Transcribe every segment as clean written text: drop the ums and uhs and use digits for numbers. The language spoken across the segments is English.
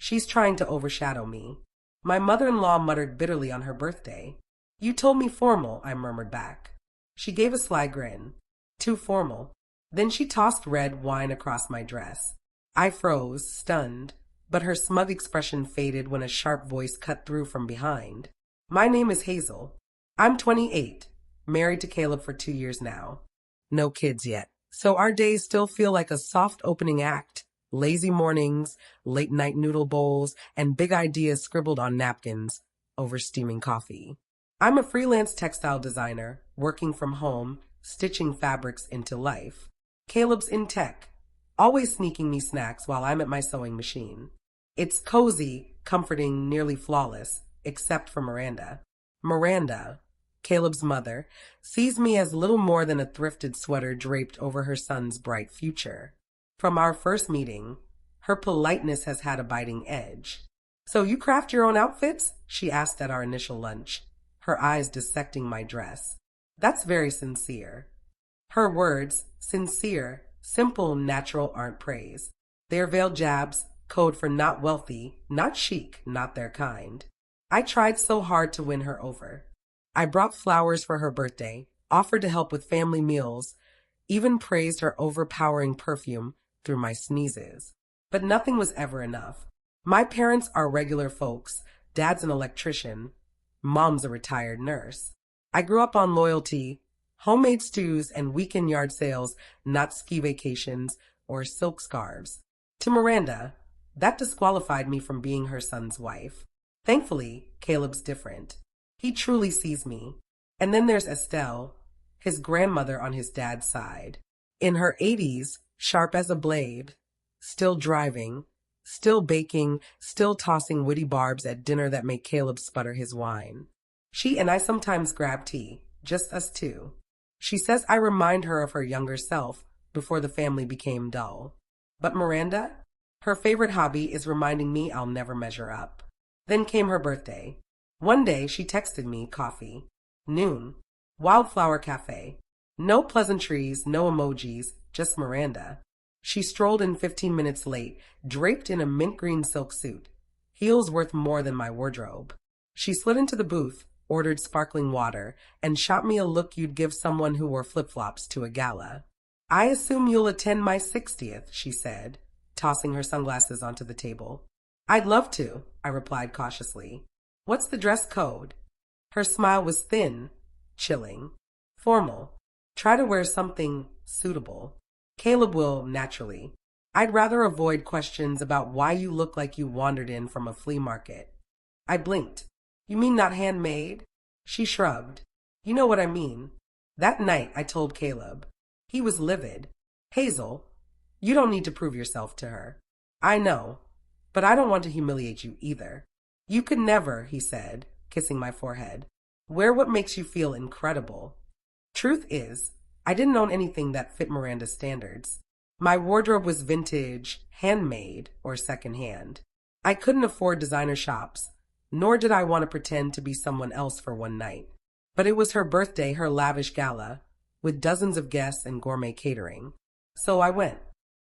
She's trying to overshadow me. My mother-in-law muttered bitterly on her birthday. You told me formal, I murmured back. She gave a sly grin. Too formal. Then she tossed red wine across my dress. I froze, stunned, but her smug expression faded when a sharp voice cut through from behind. My name is Hazel. I'm 28, married to Caleb for 2 years now. No kids yet. So our days still feel like a soft opening act. Lazy mornings, late night noodle bowls, and big ideas scribbled on napkins over steaming coffee. I'm a freelance textile designer, working from home, stitching fabrics into life. Caleb's in tech, always sneaking me snacks while I'm at my sewing machine. It's cozy, comforting, nearly flawless, except for Miranda. Miranda, Caleb's mother, sees me as little more than a thrifted sweater draped over her son's bright future. From our first meeting, her politeness has had a biting edge. So you craft your own outfits? She asked at our initial lunch, her eyes dissecting my dress. That's very sincere. Her words, sincere, simple, natural, aren't praise. They're veiled jabs, code for not wealthy, not chic, not their kind. I tried so hard to win her over. I brought flowers for her birthday, offered to help with family meals, even praised her overpowering perfume through my sneezes. But nothing was ever enough. My parents are regular folks. Dad's an electrician. Mom's a retired nurse. I grew up on loyalty, homemade stews, and weekend yard sales, not ski vacations or silk scarves. To Miranda, that disqualified me from being her son's wife. Thankfully, Caleb's different. He truly sees me. And then there's Estelle, his grandmother on his dad's side. In her 80s, sharp as a blade, still driving, still baking, still tossing witty barbs at dinner that make Caleb sputter his wine. She and I sometimes grab tea, just us two. She says I remind her of her younger self before the family became dull. But Miranda? Her favorite hobby is reminding me I'll never measure up. Then came her birthday. One day she texted me coffee. Noon. Wildflower Cafe. No pleasantries, no emojis, just Miranda. She strolled in 15 minutes late, draped in a mint green silk suit. Heels worth more than my wardrobe. She slid into the booth, ordered sparkling water, and shot me a look you'd give someone who wore flip-flops to a gala. I assume you'll attend my 60th, she said, tossing her sunglasses onto the table. I'd love to, I replied cautiously. What's the dress code? Her smile was thin, chilling. Formal. Try to wear something suitable. Caleb will, naturally. I'd rather avoid questions about why you look like you wandered in from a flea market. I blinked. You mean not handmade? She shrugged. You know what I mean. That night I told Caleb. He was livid. Hazel, you don't need to prove yourself to her. I know, but I don't want to humiliate you either. You could never, he said, kissing my forehead, wear what makes you feel incredible. Truth is, I didn't own anything that fit Miranda's standards. My wardrobe was vintage, handmade, or secondhand. I couldn't afford designer shops, nor did I want to pretend to be someone else for one night. But it was her birthday, her lavish gala, with dozens of guests and gourmet catering. So I went.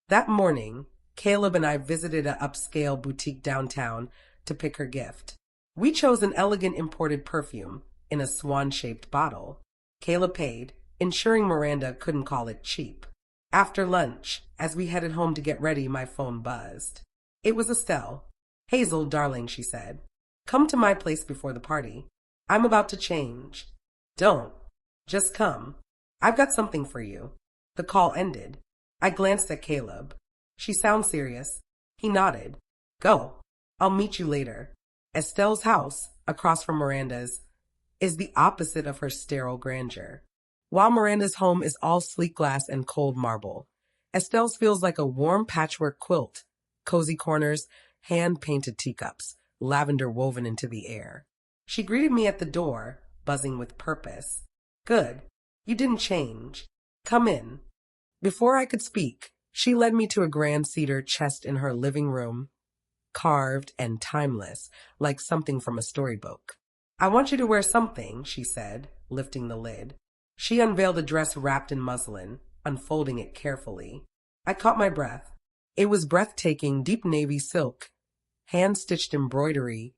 That morning, Caleb and I visited an upscale boutique downtown to pick her gift. We chose an elegant imported perfume in a swan-shaped bottle. Caleb paid, ensuring Miranda couldn't call it cheap. After lunch, as we headed home to get ready, my phone buzzed. It was Estelle. Hazel, darling, she said. Come to my place before the party. I'm about to change. Don't. Just come. I've got something for you. The call ended. I glanced at Caleb. She sounds serious. He nodded. Go. I'll meet you later. Estelle's house, across from Miranda's, is the opposite of her sterile grandeur. While Miranda's home is all sleek glass and cold marble, Estelle's feels like a warm patchwork quilt, cozy corners, hand-painted teacups, lavender woven into the air. She greeted me at the door, buzzing with purpose. Good. You didn't change. Come in. Before I could speak, she led me to a grand cedar chest in her living room, carved and timeless, like something from a storybook. I want you to wear something, she said, lifting the lid. She unveiled a dress wrapped in muslin, unfolding it carefully. I caught my breath. It was breathtaking, deep navy silk, hand-stitched embroidery,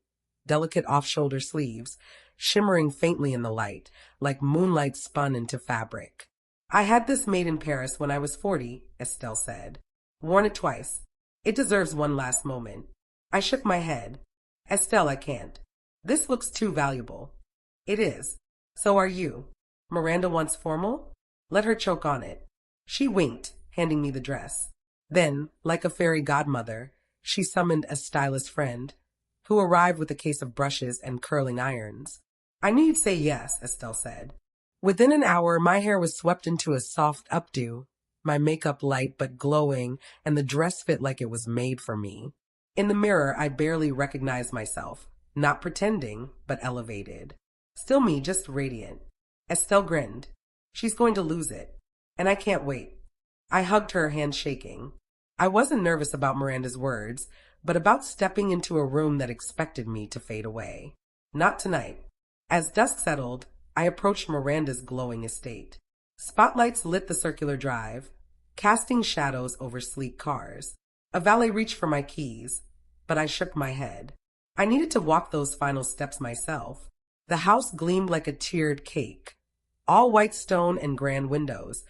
delicate off-shoulder sleeves, shimmering faintly in the light, like moonlight spun into fabric. I had this made in Paris when I was 40, Estelle said. Worn it twice. It deserves one last moment. I shook my head. Estelle, I can't. This looks too valuable. It is. So are you. Miranda wants formal? Let her choke on it. She winked, handing me the dress. Then, like a fairy godmother, she summoned a stylist friend, who arrived with a case of brushes and curling irons. I knew you'd say yes, Estelle said. Within an hour, my hair was swept into a soft updo, my makeup light but glowing, and the dress fit like it was made for me. In the mirror, I barely recognized myself, not pretending, but elevated. Still me, just radiant. Estelle grinned. She's going to lose it. And I can't wait. I hugged her, hands shaking. I wasn't nervous about Miranda's words, but about stepping into a room that expected me to fade away. Not tonight. As dusk settled, I approached Miranda's glowing estate. Spotlights lit the circular drive, casting shadows over sleek cars. A valet reached for my keys, but I shook my head. I needed to walk those final steps myself. The house gleamed like a tiered cake, all white stone and grand windows,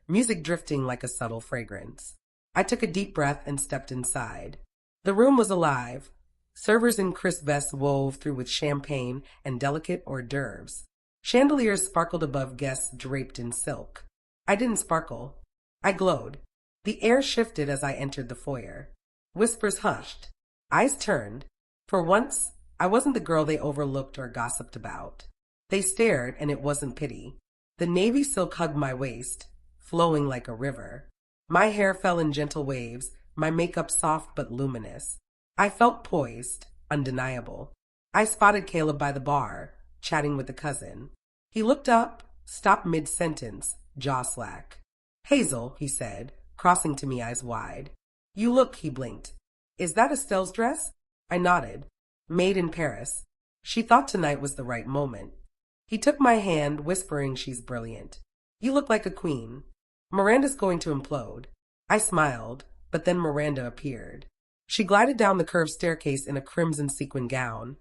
music drifting like a subtle fragrance. I took a deep breath and stepped inside. The room was alive. Servers in crisp vests wove through with champagne and delicate hors d'oeuvres. Chandeliers sparkled above guests draped in silk. I didn't sparkle. I glowed. The air shifted as I entered the foyer. Whispers hushed. Eyes turned. For once, I wasn't the girl they overlooked or gossiped about. They stared, and it wasn't pity. The navy silk hugged my waist, flowing like a river. My hair fell in gentle waves, my makeup soft but luminous. I felt poised, undeniable. I spotted Caleb by the bar, chatting with a cousin. He looked up, stopped mid-sentence, jaw slack. Hazel, he said, crossing to me, eyes wide. You look, he blinked. Is that Estelle's dress? I nodded. Made in Paris. She thought tonight was the right moment. He took my hand, whispering she's brilliant. You look like a queen. Miranda's going to implode. I smiled, but then Miranda appeared. She glided down the curved staircase in a crimson sequin gown,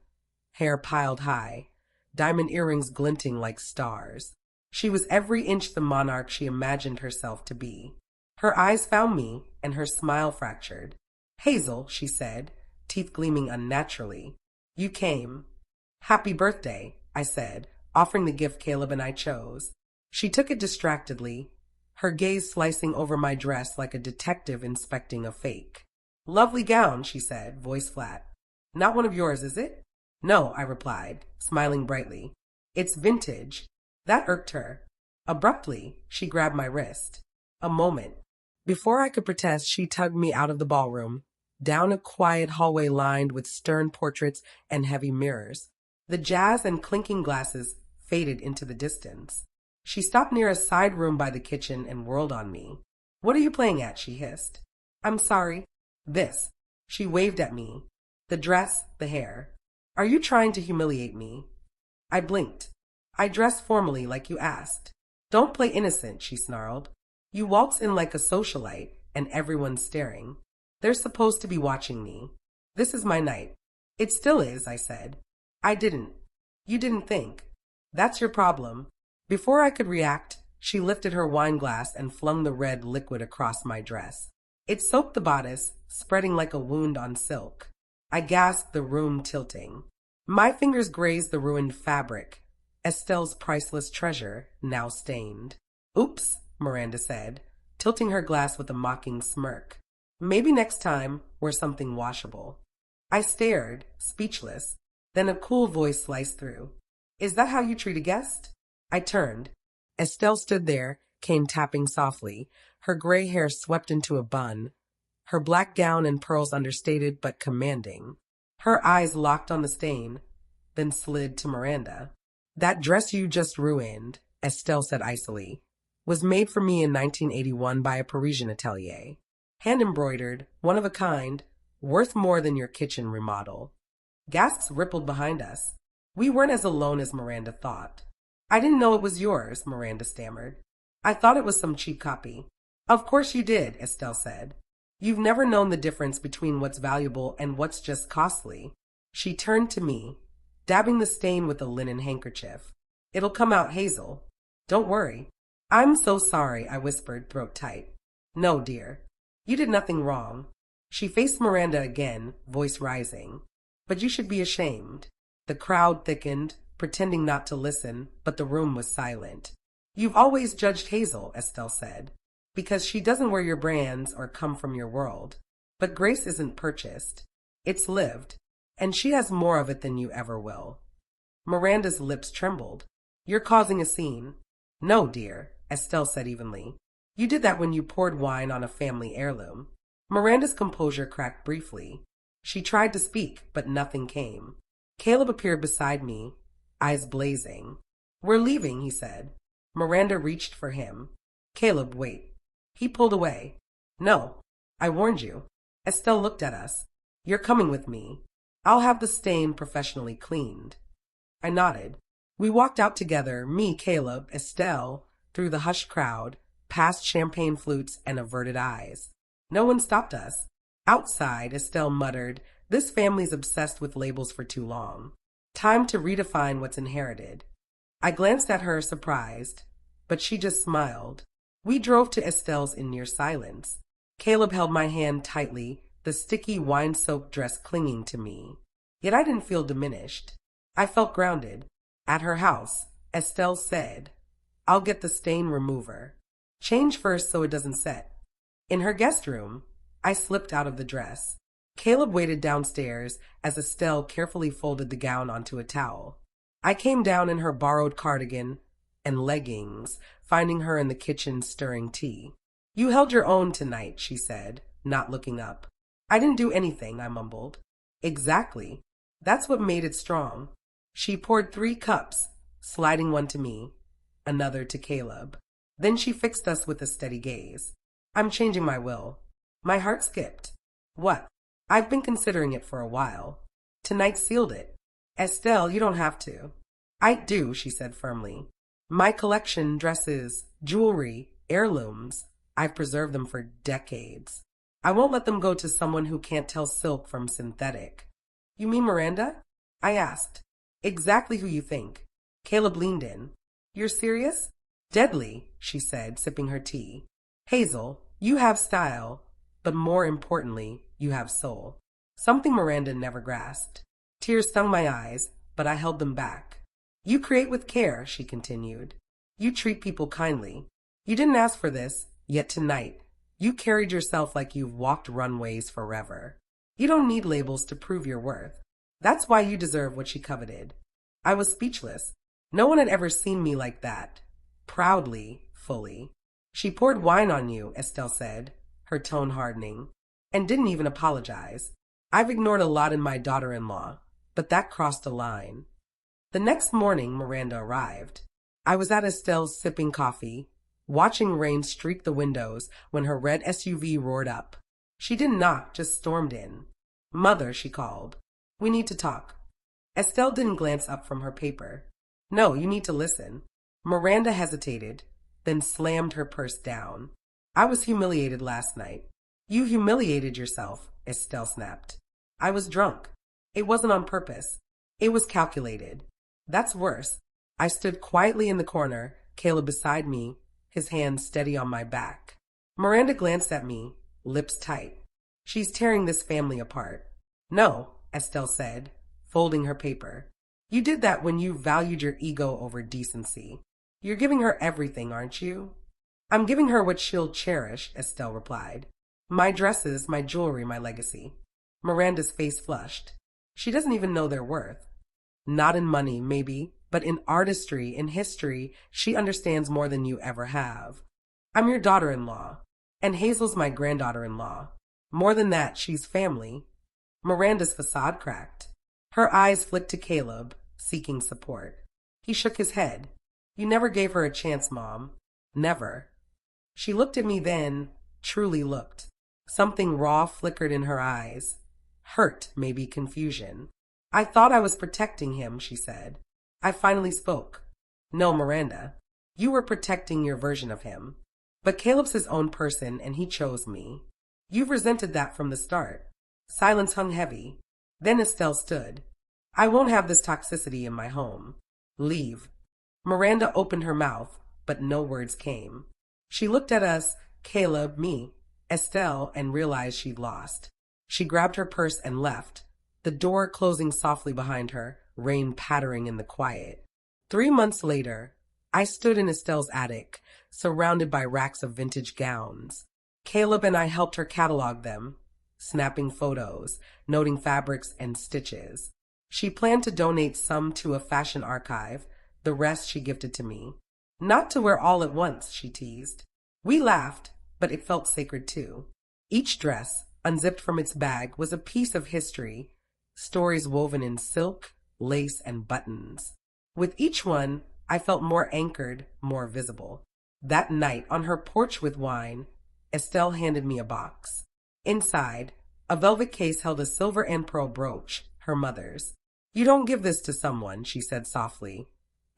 hair piled high, diamond earrings glinting like stars. She was every inch the monarch she imagined herself to be. Her eyes found me, and her smile fractured. Hazel, she said, teeth gleaming unnaturally. You came. Happy birthday, I said, offering the gift Caleb and I chose. She took it distractedly, her gaze slicing over my dress like a detective inspecting a fake. Lovely gown, she said, voice flat. Not one of yours, is it? No, I replied, smiling brightly. It's vintage. That irked her. Abruptly, she grabbed my wrist. A moment. Before I could protest, she tugged me out of the ballroom, down a quiet hallway lined with stern portraits and heavy mirrors. The jazz and clinking glasses faded into the distance. She stopped near a side room by the kitchen and whirled on me. What are you playing at? She hissed. I'm sorry. This. She waved at me. The dress, the hair. Are you trying to humiliate me? I blinked. I dress formally like you asked. Don't play innocent, she snarled. You waltz in like a socialite, and everyone's staring. They're supposed to be watching me. This is my night. It still is, I said. I didn't. You didn't think. That's your problem. Before I could react, she lifted her wine glass and flung the red liquid across my dress. It soaked the bodice, spreading like a wound on silk. I gasped, the room tilting. My fingers grazed the ruined fabric, Estelle's priceless treasure, now stained. Oops, Miranda said, tilting her glass with a mocking smirk. Maybe next time wear something washable. I stared, speechless. Then a cool voice sliced through. Is that how you treat a guest? I turned. Estelle stood there, cane tapping softly, her gray hair swept into a bun, her black gown and pearls understated but commanding. Her eyes locked on the stain, then slid to Miranda. That dress you just ruined, Estelle said icily, was made for me in 1981 by a Parisian atelier. Hand-embroidered, one of a kind, worth more than your kitchen remodel. Gasps rippled behind us. We weren't as alone as Miranda thought. I didn't know it was yours, Miranda stammered. I thought it was some cheap copy. Of course you did, Estelle said. You've never known the difference between what's valuable and what's just costly. She turned to me, dabbing the stain with a linen handkerchief. It'll come out, Hazel. Don't worry. I'm so sorry, I whispered, throat tight. No, dear. You did nothing wrong. She faced Miranda again, voice rising. But you should be ashamed. The crowd thickened, pretending not to listen, but the room was silent. You've always judged Hazel, Estelle said, because she doesn't wear your brands or come from your world. But grace isn't purchased. It's lived, and she has more of it than you ever will. Miranda's lips trembled. You're causing a scene. No, dear, Estelle said evenly. You did that when you poured wine on a family heirloom. Miranda's composure cracked briefly. She tried to speak, but nothing came. Caleb appeared beside me, eyes blazing. We're leaving, he said. Miranda reached for him. Caleb, wait. He pulled away. No, I warned you. Estelle looked at us. You're coming with me. I'll have the stain professionally cleaned. I nodded. We walked out together, me, Caleb, Estelle, through the hushed crowd, past champagne flutes and averted eyes. No one stopped us. Outside, Estelle muttered, this family's obsessed with labels for too long. Time to redefine what's inherited. I glanced at her, surprised, but she just smiled. We drove to Estelle's in near silence. Caleb held my hand tightly, the sticky wine-soaked dress clinging to me. Yet I didn't feel diminished. I felt grounded. At her house, Estelle said, I'll get the stain remover. Change first so it doesn't set. In her guest room, I slipped out of the dress. Caleb waited downstairs as Estelle carefully folded the gown onto a towel. I came down in her borrowed cardigan and leggings, finding her in the kitchen stirring tea. You held your own tonight, she said, not looking up. I didn't do anything, I mumbled. Exactly. That's what made it strong. She poured 3 cups, sliding one to me, another to Caleb. Then she fixed us with a steady gaze. I'm changing my will. My heart skipped. What? I've been considering it for a while. Tonight sealed it. Estelle, you don't have to. I do, she said firmly. My collection, dresses, jewelry, heirlooms, I've preserved them for decades. I won't let them go to someone who can't tell silk from synthetic. You mean Miranda? I asked. Exactly who you think. Caleb leaned in. You're serious? Deadly, she said, sipping her tea. Hazel, you have style, but more importantly, you have soul. Something Miranda never grasped. Tears stung my eyes, but I held them back. You create with care, she continued. You treat people kindly. You didn't ask for this, yet tonight, you carried yourself like you've walked runways forever. You don't need labels to prove your worth. That's why you deserve what she coveted. I was speechless. No one had ever seen me like that. Proudly, fully. She poured wine on you, Estelle said, her tone hardening, and didn't even apologize. I've ignored a lot in my daughter-in-law, but that crossed a line. The next morning, Miranda arrived. I was at Estelle's sipping coffee, watching rain streak the windows when her red SUV roared up. She didn't knock, just stormed in. Mother, she called. We need to talk. Estelle didn't glance up from her paper. No, you need to listen. Miranda hesitated, then slammed her purse down. I was humiliated last night. You humiliated yourself, Estelle snapped. I was drunk. It wasn't on purpose. It was calculated. That's worse. I stood quietly in the corner, Caleb beside me, his hand steady on my back. Miranda glanced at me, lips tight. She's tearing this family apart. No, Estelle said, folding her paper. You did that when you valued your ego over decency. You're giving her everything, aren't you? I'm giving her what she'll cherish, Estelle replied. My dresses, my jewelry, my legacy. Miranda's face flushed. She doesn't even know their worth. Not in money, maybe, but in artistry, in history, she understands more than you ever have. I'm your daughter-in-law, and Hazel's my granddaughter-in-law. More than that, she's family. Miranda's facade cracked. Her eyes flicked to Caleb, seeking support. He shook his head. You never gave her a chance, Mom. Never. She looked at me then, truly looked. Something raw flickered in her eyes. Hurt, maybe confusion. I thought I was protecting him, she said. I finally spoke. No, Miranda. You were protecting your version of him. But Caleb's his own person, and he chose me. You've resented that from the start. Silence hung heavy. Then Estelle stood. I won't have this toxicity in my home. Leave. Miranda opened her mouth, but no words came. She looked at us, Caleb, me, Estelle, and realized she'd lost. She grabbed her purse and left, the door closing softly behind her, rain pattering in the quiet. 3 months later, I stood in Estelle's attic, surrounded by racks of vintage gowns. Caleb and I helped her catalog them, snapping photos, noting fabrics and stitches. She planned to donate some to a fashion archive, the rest she gifted to me. Not to wear all at once, she teased. We laughed, but it felt sacred too. Each dress, unzipped from its bag, was a piece of history, stories woven in silk, lace, and buttons. With each one, I felt more anchored, more visible. That night, on her porch with wine, Estelle handed me a box. Inside, a velvet case held a silver and pearl brooch, her mother's. You don't give this to someone, she said softly,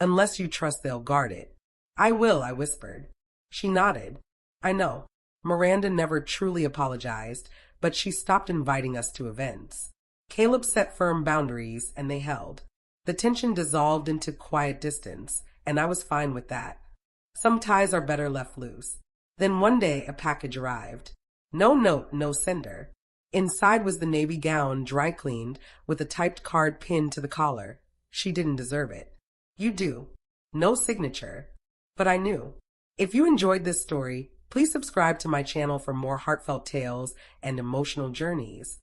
unless you trust they'll guard it. I will, I whispered. She nodded. I know. Miranda never truly apologized, but she stopped inviting us to events. Caleb set firm boundaries, and they held. The tension dissolved into quiet distance, and I was fine with that. Some ties are better left loose. Then one day a package arrived. No note, no sender. Inside was the navy gown, dry cleaned, with a typed card pinned to the collar. She didn't deserve it. You do. No signature. But I knew. If you enjoyed this story, please subscribe to my channel for more heartfelt tales and emotional journeys.